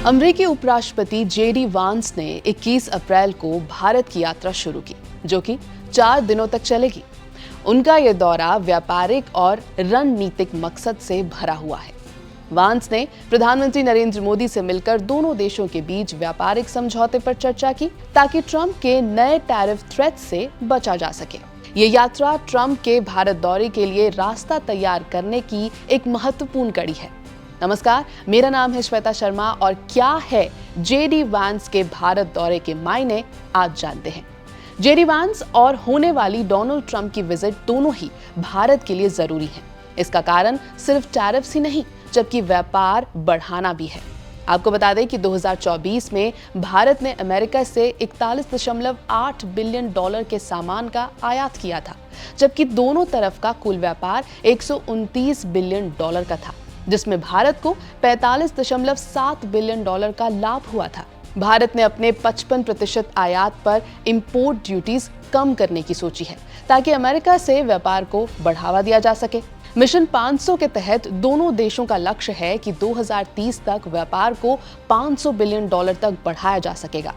अमेरिकी उपराष्ट्रपति जेडी वांस ने 21 अप्रैल को भारत की यात्रा शुरू की, जो कि 4 दिनों तक चलेगी। उनका यह दौरा व्यापारिक और रणनीतिक मकसद से भरा हुआ है। वांस ने प्रधानमंत्री नरेंद्र मोदी से मिलकर दोनों देशों के बीच व्यापारिक समझौते पर चर्चा की, ताकि ट्रंप के नए टैरिफ थ्रेट से बचा जा सके। ये यात्रा ट्रंप के भारत दौरे के लिए रास्ता तैयार करने की एक महत्वपूर्ण कड़ी है। नमस्कार, मेरा नाम है श्वेता शर्मा और क्या है जेडी वांस के भारत दौरे के मायने, आज जानते हैं। जेडी वांस और होने वाली डोनाल्ड ट्रंप की विजिट दोनों ही भारत के लिए जरूरी है। इसका कारण सिर्फ टैरिफ्स ही नहीं, जबकि व्यापार बढ़ाना भी है। आपको बता दें कि 2024 में भारत ने अमेरिका से 41.8 बिलियन डॉलर के सामान का आयात किया था, जबकि दोनों तरफ का कुल व्यापार 129 बिलियन डॉलर का था, जिसमें भारत को 45.7 बिलियन डॉलर का लाभ हुआ था। भारत ने अपने 55% आयात पर इंपोर्ट ड्यूटीज कम करने की सोची है, ताकि अमेरिका से व्यापार को बढ़ावा दिया जा सके। मिशन 500 के तहत दोनों देशों का लक्ष्य है कि 2030 तक व्यापार को 500 बिलियन डॉलर तक बढ़ाया जा सकेगा।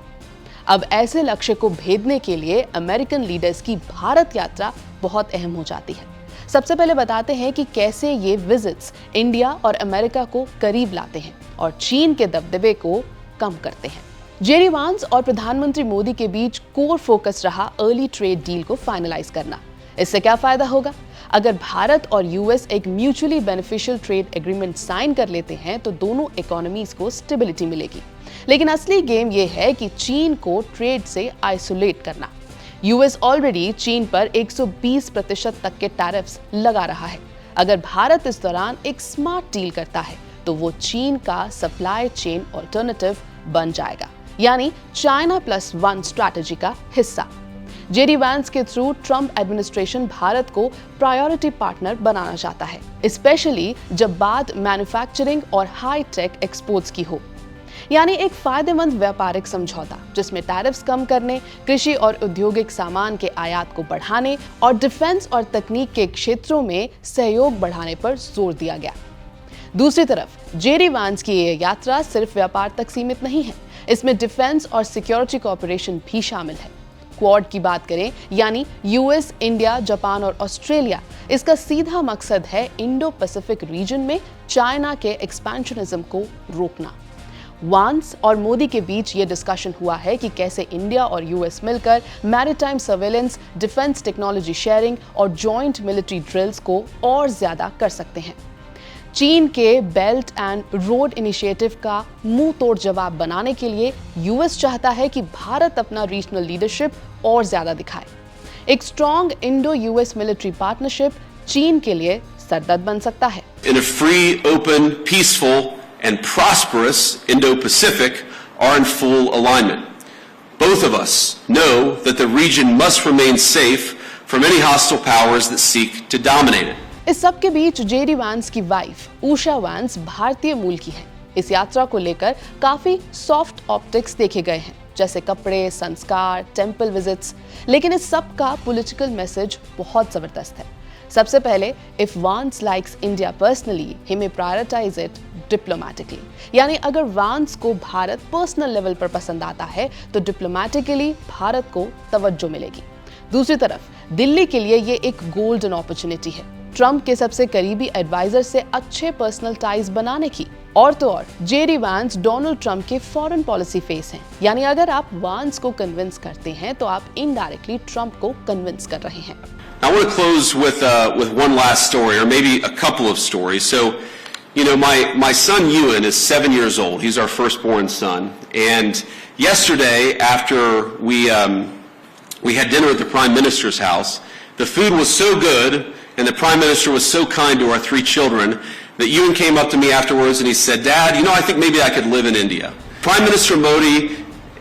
अब ऐसे लक्ष्य को भेदने के लिए अमेरिकन लीडर्स की भारत यात्रा बहुत अहम हो जाती है। सबसे पहले बताते हैं कि कैसे ये विजिट्स इंडिया और अमेरिका को करीब लाते हैं और चीन के दबदबे को कम करते हैं। जेडी वांस और प्रधानमंत्री मोदी के बीच कोर फोकस रहा अर्ली ट्रेड डील को फाइनलाइज करना। इससे क्या फायदा होगा? अगर भारत और यूएस एक mutually beneficial trade agreement sign कर लेते हैं तो दोनों इकोनॉमीज को स्टेबिलिटी मिलेगी। लेकिन असली गेम यह है कि चीन को ट्रेड से आइसोलेट करना। यूएस ऑलरेडी चीन पर 120% तक के टैरिफ्स लगा रहा है। अगर भारत इस दौरान एक स्मार्ट डील करता है तो वो चीन का सप्लाई चेन ऑल्टरनेटिव बन जाएगा, यानी चाइना +1 स्ट्रैटेजी का हिस्सा। जेडी वांस के थ्रू ट्रंप एडमिनिस्ट्रेशन भारत को प्रायोरिटी पार्टनर बनाना चाहता है, स्पेशली जब बात मैन्युफैक्चरिंग और हाई टेक एक्सपोर्ट्स की हो, यानी एक फायदेमंद व्यापारिक समझौता जिसमें टैरिफ्स कम करने, कृषि और औद्योगिक सामान के आयात को बढ़ाने और डिफेंस और तकनीक के क्षेत्रों में सहयोग बढ़ाने पर जोर दिया गया। दूसरी तरफ जेडी वांस की यह यात्रा सिर्फ व्यापार तक सीमित नहीं है, इसमें डिफेंस और सिक्योरिटी कोऑपरेशन भी शामिल है। क्वाड की बात करें, यानी यूएस, इंडिया, जापान और ऑस्ट्रेलिया, इसका सीधा मकसद है इंडो पैसिफिक रीजन में चाइना के एक्सपेंशनिज्म को रोकना। वांस और मोदी के बीच ये डिस्कशन हुआ है कि कैसे इंडिया और यूएस मिलकर maritime surveillance, defence technology sharing और जॉइंट मिलिट्री ड्रिल्स को और ज्यादा कर सकते हैं। चीन के बेल्ट एंड रोड इनिशिएटिव का मुंह तोड़ जवाब बनाने के लिए यूएस चाहता है कि भारत अपना रीजनल लीडरशिप और ज्यादा दिखाए। एक strong Indo US military partnership चीन के लिए सरदर्द बन सकता है। In a free, open, peaceful and prosperous Indo-Pacific are in full alignment. Both of us know that the region must remain safe from any hostile powers that seek to dominate it. इस सब के बीच JD वांस की wife Usha वांस भारतीय मूल की है। इस यात्रा को लेकर काफी सॉफ्ट ऑप्टिक्स देखे गए हैं, जैसे कपड़े, संस्कार, टेंपल विजिट्स, लेकिन इस सब का पॉलिटिकल मैसेज बहुत जबरदस्त है। सबसे पहले, if Vance likes India personally, he may prioritise it diplomatically, यानी अगर वांस को भारत पर्सनल लेवल पर पसंद आता है तो डिप्लोमैटिकली भारत को तवज्जो मिलेगी। दूसरी तरफ दिल्ली के लिए ये एक गोल्डन अपॉर्चुनिटी है ट्रंप के सबसे करीबी एडवाइजर से अच्छे पर्सनल टाइज बनाने की। और तो और जेडी वांस डोनाल्ड ट्रंप के फॉरेन पॉलिसी फेस हैं, यानी अगर आप वांस को कन्विंस करते हैं तो आप इनडायरेक्टली ट्रंप को कन्विंस कर रहे हैं। I want to close with one last story, or maybe a couple of stories. So, you know, my son Ewan is 7 years old. He's our firstborn son. And yesterday, after we had dinner at the Prime Minister's house, the food was so good, and the Prime Minister was so kind to our 3 children that Ewan came up to me afterwards and he said, "Dad, you know, I think maybe I could live in India." Prime Minister Modi,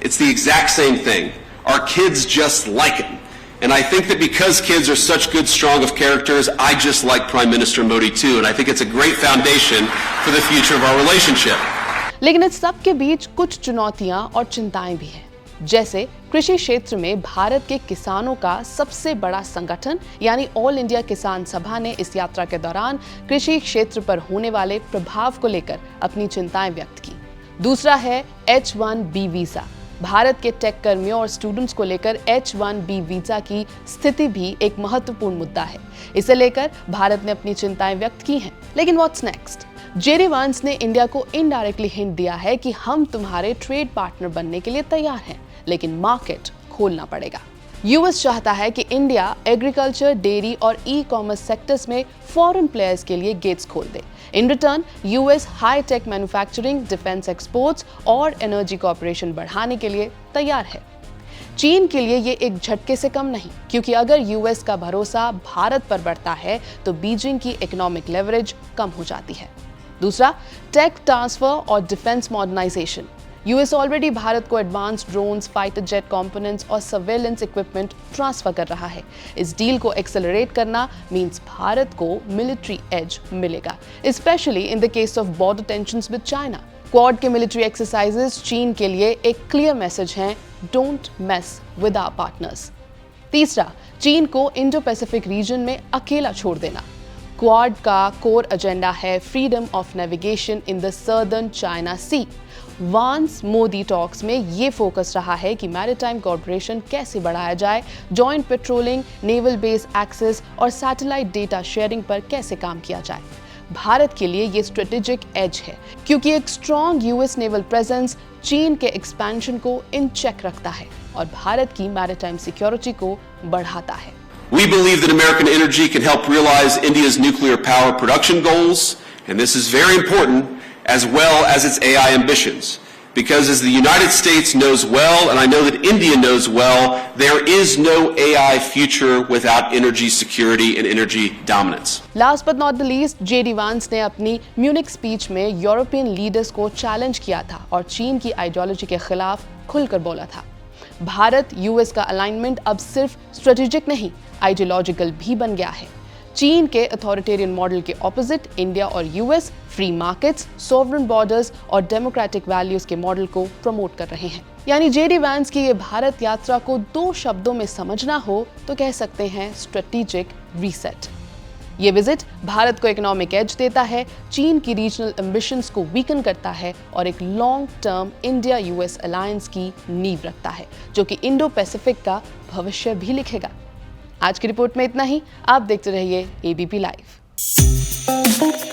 it's the exact same thing. Our kids just like him. And I think that because kids are such good, strong of characters, I just like Prime Minister Modi too. And I think it's a great foundation for the future of our relationship. लेकिन इस सब के बीच कुछ चुनौतियां और चिंताएं भी हैं, जैसे कृषि क्षेत्र में भारत के किसानों का सबसे बड़ा संगठन यानी ऑल इंडिया किसान सभा ने इस यात्रा के दौरान कृषि क्षेत्र पर होने वाले प्रभाव को लेकर अपनी चिंताएं व्यक्त की। दूसरा है H1B वीजा। भारत के टेक कर्मियों और स्टूडेंट्स को लेकर H1B वीजा की स्थिति भी एक महत्वपूर्ण मुद्दा है। इसे लेकर भारत ने अपनी चिंताएं व्यक्त की हैं। लेकिन व्हाट्स नेक्स्ट? जेडी वांस ने इंडिया को इनडायरेक्टली हिंट दिया है कि हम तुम्हारे ट्रेड पार्टनर बनने के लिए तैयार हैं, लेकिन मार्केट खोलना पड़ेगा। यूएस चाहता है कि इंडिया एग्रीकल्चर, डेयरी और ई कॉमर्स सेक्टर्स में फॉरेन प्लेयर्स के लिए गेट्स खोल दे। In return US high tech manufacturing, defence exports और एनर्जी कॉर्पोरेशन बढ़ाने के लिए तैयार है। चीन के लिए ये एक झटके से कम नहीं, क्योंकि अगर यूएस का भरोसा भारत पर बढ़ता है तो बीजिंग की इकोनॉमिक लेवरेज कम हो जाती है। दूसरा, टेक ट्रांसफर और defence modernisation. US already Bharat को advance drones, fighter jet components और सर्वेलेंस इक्विपमेंट ट्रांसफर कर रहा है। इस डील को एक्सेलरेट करना मींस भारत को मिलिट्री एज मिलेगा, specially in the case of border tensions with China. Quad के मिलिट्री एक्सरसाइजेस चीन के लिए एक क्लियर मैसेज हैं, don't mess with our partners. तीसरा, चीन को इंडो पैसिफिक रीजन में अकेला छोड़ देना। क्वाड का कोर एजेंडा है freedom of navigation in the southern China sea. Vance Modi talks में ये फोकस रहा है कि मैरीटाइम कॉर्पोरेशन कैसे बढ़ाया जाए, joint patrolling, naval base access और सैटेलाइट डेटा शेयरिंग पर कैसे काम किया जाए। भारत के लिए ये स्ट्रेटेजिक एज है, क्योंकि एक स्ट्रॉन्ग यूएस नेवल प्रेजेंस चीन के एक्सपेंशन को इन चेक रखता है और भारत की मैरीटाइम सिक्योरिटी को बढ़ाता है। We believe that American energy can help realize India's nuclear power production goals, and this is very important, as well as its AI ambitions. Because as the United States knows well, and I know that India knows well, there is no AI future without energy security and energy dominance. Last but not the least, JD वांस ने अपनी Munich speech में European leaders को challenge किया था और चीन की आइडियोलॉजी के खिलाफ खुलकर बोला था। भारत यूएस का अलाइनमेंट अब सिर्फ स्ट्रेटेजिक नहीं, आइडियोलॉजिकल भी बन गया है। चीन के अथॉरिटेरियन मॉडल के ऑपोजिट इंडिया और US free markets, sovereign borders और डेमोक्रेटिक वैल्यूज के मॉडल को प्रमोट कर रहे हैं। यानी जेडी वांस की ये भारत यात्रा को 2 शब्दों में समझना हो तो कह सकते हैं स्ट्रेटेजिक रीसेट। ये विजिट भारत को इकोनॉमिक एज देता है, चीन की रीजनल एम्बिशंस को वीकन करता है और एक long term India US alliance की नींव रखता है, जो कि इंडो पैसिफिक का भविष्य भी लिखेगा। आज की रिपोर्ट में इतना ही। आप देखते रहिए एबीपी लाइव।